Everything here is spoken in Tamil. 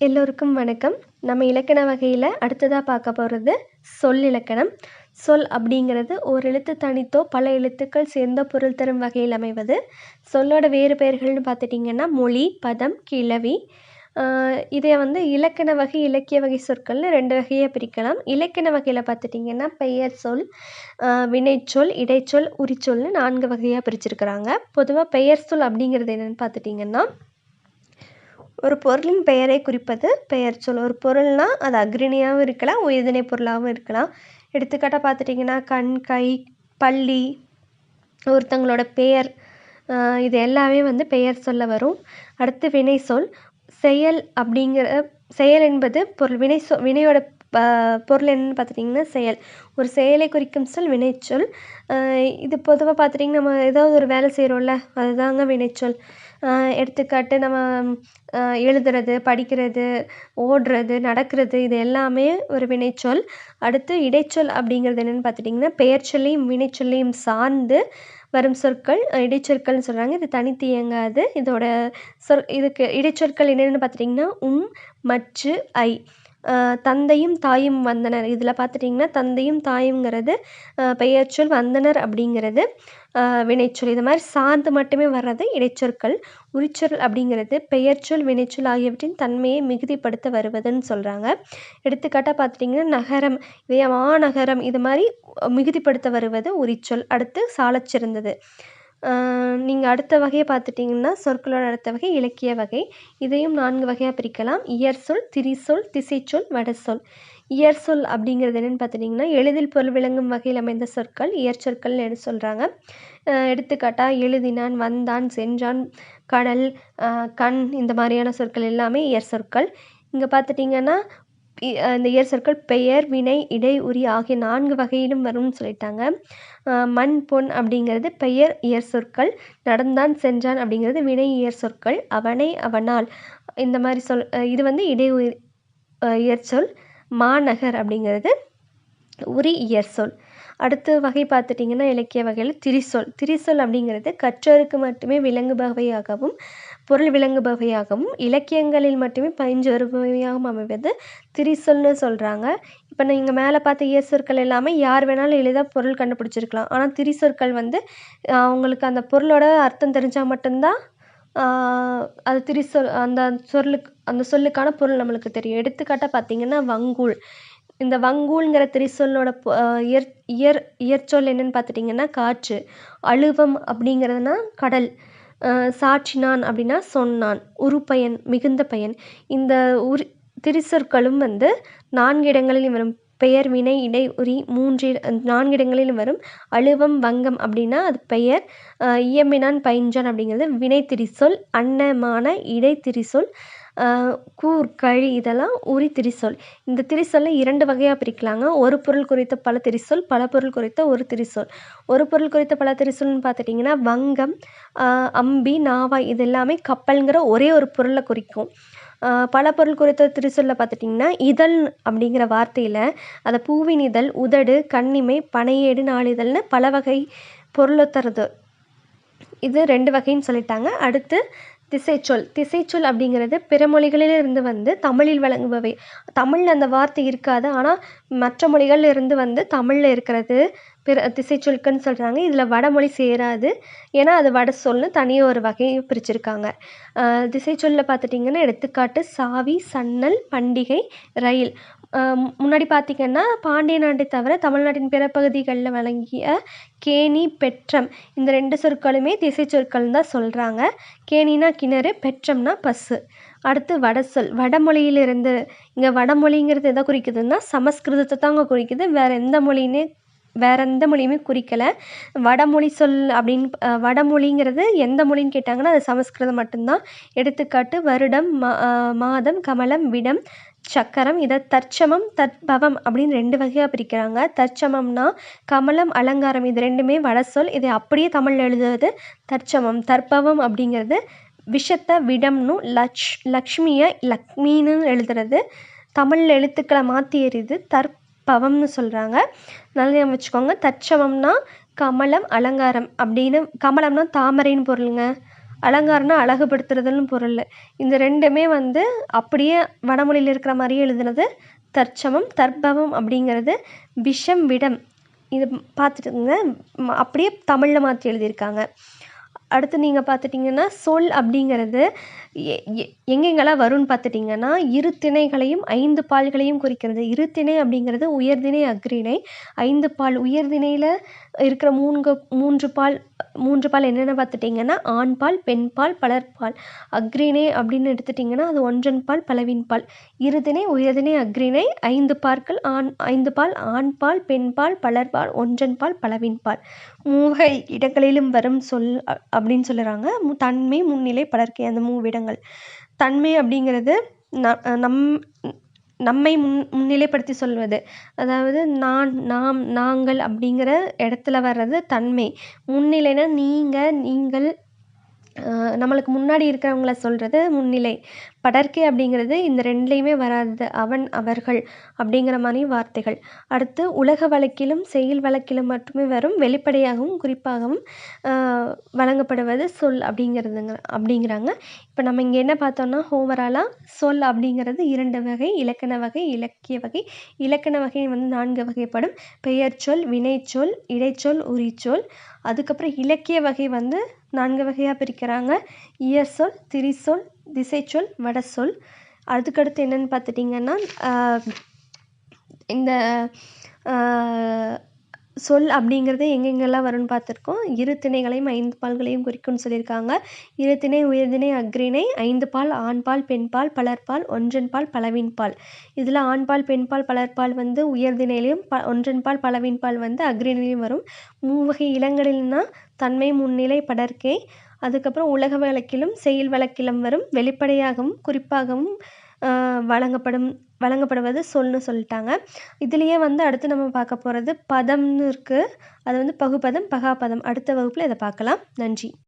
எல்லோருக்கும் வணக்கம். நம்ம இலக்கண வகையில் அடுத்ததாக பார்க்க போகிறது சொல் இலக்கணம். சொல் அப்படிங்கிறது ஒரு எழுத்து தனித்தோ பல எழுத்துக்கள் சேர்ந்த பொருள் தரும் வகையில் அமைவது. சொல்லோட வேறு பெயர்கள்னு பார்த்துட்டிங்கன்னா மொழி, பதம், கிளவி. இதை இலக்கண வகை, இலக்கிய வகை சொற்கள்னு 2 வகையாக பிரிக்கலாம். இலக்கண வகையில் பார்த்துட்டிங்கன்னா பெயர் சொல், வினைச்சொல், இடைச்சொல், உரிச்சொல்னு 4 வகையாக பிரிச்சிருக்கிறாங்க. பொதுவாக பெயர் சொல் அப்படிங்கிறது என்னென்னு பார்த்துட்டிங்கன்னா ஒரு பொருளின் பெயரை குறிப்பது பெயர் சொல். ஒரு பொருள்னால் அது அக்ரிணியாகவும் இருக்கலாம், உயர்திணை பொருளாகவும் இருக்கலாம். எடுத்துக்காட்டாக பார்த்துட்டிங்கன்னா கண், கை, பள்ளி, ஒருத்தங்களோட பெயர், இது எல்லாமே பெயர் சொல்ல வரும். அடுத்து வினை சொல். செயல் அப்படிங்கிற செயல் என்பது பொருள். வினையோட பொருள் என்னென்னு பார்த்துட்டிங்கன்னா செயல். ஒரு செயலை குறிக்கும் சொல் வினைச்சொல். இது பொதுவாக பார்த்துட்டிங்கன்னா நம்ம ஏதாவது ஒரு வேலை செய்கிறோம்ல, அதுதாங்க வினைச்சொல். எடுத்துக்காட்டு நம்ம எழுதுறது, படிக்கிறது, ஓடுறது, நடக்கிறது, இது எல்லாமே ஒரு வினைச்சொல். அடுத்து இடைச்சொல் அப்படிங்கிறது என்னென்னு பார்த்துட்டிங்கன்னா பெயர் சொல்லையும் வினைச்சொல்லையும் சார்ந்து வரும் சொற்கள் இடைச்சொற்கள்னு சொல்கிறாங்க. இது தனித்து இயங்காது. இதோட இதுக்கு இடைச்சொற்கள் என்னென்னு பார்த்துட்டிங்கன்னா மற்று, ஐ. தந்தையும் தாயும் வந்தனர். இதில் பார்த்துட்டிங்கன்னா தந்தையும் தாயுங்கிறது பெயர்ச்சொல், வந்தனர் அப்படிங்கிறது வினைச்சொல். இது மாதிரி சார்ந்து மட்டுமே வர்றது இடைச்சொற்கள். உரிச்சொல் அப்படிங்கிறது பெயர்ச்சொல், வினைச்சொல் ஆகியவற்றின் தன்மையை மிகுதிப்படுத்த வருவதுன்னு சொல்கிறாங்க. எடுத்துக்காட்டாக பார்த்துட்டிங்கன்னா நகரம், இதே மாநகரம், இது மாதிரி மிகுதிப்படுத்த வருவது உரிச்சொல். அடுத்து சாலச்சிறந்தது. நீங்கள் அடுத்த வகையை பார்த்துட்டிங்கன்னா சொற்களோட அடுத்த வகை இலக்கிய வகை. இதையும் 4 வகையாக பிரிக்கலாம். இயற்சொல், திரிசொல், திசைச்சொல், வடசொல். இயற்சொல் அப்படிங்கிறது என்னென்னு பார்த்துட்டிங்கன்னா எளிதில் பொருள் விளங்கும் வகையில் அமைந்த சொற்கள் இயற்சொற்கள்னு என்ன சொல்கிறாங்க. எடுத்துக்காட்டாக எழுதினான், வந்தான், சென்றான், கடல், கண், இந்த மாதிரியான சொற்கள் எல்லாமே இயற்சொற்கள். இங்கே பார்த்துட்டிங்கன்னா இந்த இயற்சொற்கள் பெயர், வினை, இடை, உரி ஆகிய 4 வகையிலும் வரும்னு சொல்லிட்டாங்க. மண், பொன் அப்படிங்கிறது பெயர் இயற்சொற்கள். நடந்தான், சென்றான் அப்படிங்கிறது வினை இயற்சொற்கள். அவனை, அவனால், இந்த மாதிரி சொல் இது இடை இயற்சொல். மாநகர் அப்படிங்கிறது உரி இயற்சொல். அடுத்த வகை பார்த்துட்டிங்கன்னா இலக்கிய வகையில் திரிசொல். திரிசொல் அப்படிங்கிறது கற்றோருக்கு மட்டுமே விளங்குபவையாகவும் பொருள் விளங்குபவையாகவும் இலக்கியங்களில் மட்டுமே பயின்று வருபவையாகவும் அமைவது திரிசொல்னு சொல்கிறாங்க. இப்போ நீங்கள் மேலே பார்த்த இயற்சொற்கள் எல்லாமே யார் வேணாலும் எளிதாக பொருள் கண்டுபிடிச்சிருக்கலாம். ஆனால் திரிசொற்கள் அவங்களுக்கு அந்த பொருளோட அர்த்தம் தெரிஞ்சால் மட்டும்தான் அது திரிசொல், அந்த சொல்லுக்கான பொருள் நம்மளுக்கு தெரியும். எடுத்துக்காட்டாக பார்த்திங்கன்னா வங்கூல். இந்த வங்கூல்ங்கிற திரிசொல்லோட இயற்சொல் என்னென்னு பார்த்துட்டிங்கன்னா காற்று. அழுவம் அப்படிங்கிறதுனா கடல். சாற்றினான் அப்படின்னா சொன்னான். உருப்பயன், மிகுந்த பயன். இந்த திரிசொற்களும் 4 இடங்களிலும் வரும். பெயர், வினை, இடை, உரி 4 இடங்களிலும் வரும். அழுவம், வங்கம் அப்படின்னா அது பெயர். இயம்பினான், பயின்றான் அப்படிங்கிறது வினை திரிசொல். அன்னமான இடை திரிசொல். கூர், கழி இதெல்லாம் உரி திரிசொல். இந்த திரிசொல்லை 2 வகையாக பிரிக்கலாங்க. ஒரு பொருள் குறித்த பல திரிசொல், பல பொருள் குறித்த ஒரு திரிசொல். ஒரு பொருள் குறித்த பல திரிசொல்னு பார்த்துட்டிங்கன்னா வங்கம், அம்பி, நாவாய் இது எல்லாமே கப்பல்ங்கிற ஒரே ஒரு பொருளை குறிக்கும். பல பொருள் குறித்த திரிசொல்ல பார்த்துட்டிங்கன்னா இதழ் அப்படிங்கிற வார்த்தையில் அதை பூவின் இதழ், உதடு, கண்ணிமை, பனையேடு, நாளிதழ்னு பல வகை பொருளை தருது. இது 2 வகைன்னு சொல்லிட்டாங்க. அடுத்து திசைச்சொல். திசைச்சொல் அப்படிங்கிறது பிற மொழிகளிலிருந்து தமிழில் வழங்குபவை. தமிழில் அந்த வார்த்தை இருக்காது, ஆனால் மற்ற மொழிகளிலிருந்து தமிழில் இருக்கிறது திசைச்சொற்கள்னு சொல்கிறாங்க. இதில் வடமொழி சேராது, ஏன்னா அது வட சொல்னு தனியாக ஒரு வகையை பிரிச்சிருக்காங்க. திசைச்சொல்லில் பார்த்துட்டிங்கன்னா எடுத்துக்காட்டு சாவி, சன்னல், பண்டிகை, ரயில். முன்னாடி பார்த்திங்கன்னா பாண்டிய நாட்டை தவிர தமிழ்நாட்டின் பிற பகுதிகளில் வழங்கிய கேணி, பெற்றம் இந்த 2 சொற்களுமே திசைச்சொற்கள் தான் சொல்கிறாங்க. கேணினா கிணறு, பெற்றம்னா பசு. அடுத்து வடசொல். வடமொழியிலிருந்து. இங்கே வடமொழிங்கிறது எதை குறிக்குதுன்னா சமஸ்கிருதத்தை தாங்க குறிக்குது. வேறு எந்த மொழியுமே குறிக்கலை. வடமொழி சொல் அப்படின்னு வடமொழிங்கிறது எந்த மொழின்னு கேட்டாங்கன்னா அது சமஸ்கிருதம் மட்டும்தான். எடுத்துக்காட்டு வருடம், மாதம், கமலம், விடம், சக்கரம். இதை தற்சமம், தற்பவம் அப்படின்னு 2 வகையாக பிரிக்கிறாங்க. தற்சமம்னா கமலம், அலங்காரம் இது 2மே வடசொல். இதை அப்படியே தமிழில் எழுதுவது தற்சமம். தற்பவம் அப்படிங்கிறது விஷத்தை விடம்னு, லக்ஷ்மியை லக்ஷ்மின்னு எழுதுறது. தமிழில் எழுத்துக்களை மாற்றி எறிது தற்பவம்னு சொல்கிறாங்க. நல்லா வச்சுக்கோங்க. தற்சமம்னா கமலம், அலங்காரம் அப்படின்னு. கமலம்னா தாமரைன்னு பொருளுங்க. அலங்காரம்னா அழகுபடுத்துறதுன்னு பொருள். இந்த 2மே வந்து அப்படியே வடமொழியில இருக்கிற மாரியே எழுதுனது தற்சமம். தற்பவம் அப்படிங்கிறது விஷம், விடம். இது பார்த்துட்டுங்க. அப்படியே தமிழ்ல மாற்றி எழுதியிருக்காங்க. அடுத்து நீங்கள் பார்த்துட்டிங்கன்னா சொல் அப்படிங்கிறது எ எ எங்கெங்கெல்லாம் வரும்னு பார்த்துட்டிங்கன்னா, இரு திணைகளையும் 5 பால்களையும் குறிக்கிறது. இரு திணை அப்படிங்கிறது உயர்திணை, அஃறிணை. 5 பால் உயர்திணையில இருக்கிற 3 பால் 3 பால் என்னென்ன பார்த்துட்டிங்கன்னா, ஆண்பால், பெண்பால், பலர்பால். அஃறிணை அப்படின்னு எடுத்துட்டிங்கன்னா, அது ஒன்றன்பால், பலவின்பால். இருதிணை, உயர்திணை, அஃறிணை 5 பாற்கள் 5 பால் ஆண்பால், பெண்பால், பலர்பால், ஒன்றன்பால், பலவின்பால். மூவகை இடங்களிலும் வரும் சொல் அப்படின்னு சொல்லுறாங்க. தன்மை, முன்னிலை, படர்க்கை அந்த மூவிடங்கள். தன்மை அப்படிங்கிறது நம் நம்மை முன்னிலைப்படுத்தி சொல்வது. அதாவது நான், நாம், நாங்கள் அப்படிங்கிற இடத்துல வர்றது தன்மை. முன்னிலைனா நீங்கள் நம்மளுக்கு முன்னாடி இருக்கிறவங்கள சொல்கிறது முன்னிலை. படர்க்கை அப்படிங்கிறது இந்த 2லையுமே வராதது. அவன், அவர்கள் அப்படிங்கிற மாதிரி வார்த்தைகள். அடுத்து உலக வழக்கிலும் செய்யுள் வழக்கிலும் மட்டுமே வரும் வெளிப்படையாகவும் குறிப்பாகவும் வழங்கப்படுவது சொல் அப்படிங்கிறாங்க. இப்போ நம்ம இங்கே என்ன பார்த்தோம்னா ஓவராலாக சொல் அப்படிங்கிறது 2 வகை. இலக்கண வகை, இலக்கிய வகை. இலக்கண வகை வந்து 4 வகைப்படும். பெயர்ச்சொல், வினைச்சொல், இடைச்சொல், உரிச்சொல். அதுக்கப்புறம் இலக்கிய வகை வந்து 4 வகையாக பிரிக்கிறாங்க. இயற்சொல், திரிசொல், திசைச்சொல், வடசொல். அதுக்கடுத்து என்னென்னு பார்த்துட்டிங்கன்னா இந்த சொல் அப்படிங்கிறது எங்கெங்கெல்லாம் வரும்னு பார்த்துருக்கோம். இரு திணைகளையும் 5 பால்களையும் குறிக்கும்னு சொல்லியிருக்காங்க. இரு திணை, உயர்திணை, அஃறிணை 5 பால் ஆண்பால், பெண்பால், பலர்பால், ஒன்றன்பால், பலவின்பால். இதில் ஆண்பால், பெண்பால், பலர்பால் வந்து உயர்திணையிலையும் ஒன்றன்பால், பலவின்பால் வந்து அஃறிணையிலையும் வரும். மூவகை இலங்களில்னா தன்மை, முன்னிலை, படர்க்கை. அதுக்கப்புறம் உலக வழக்கிலும் செய்யுள் வழக்கிலும் வரும் வெளிப்படையாகவும் குறிப்பாகவும் வழங்கப்படுவது சொல்னு சொல்லிட்டாங்க. இதுலேயே வந்து அடுத்து நம்ம பார்க்க போகிறது பதம்னு இருக்குது. அது வந்து பகுபதம், பகாபதம். அடுத்த வகுப்பில் இதை பார்க்கலாம். நன்றி.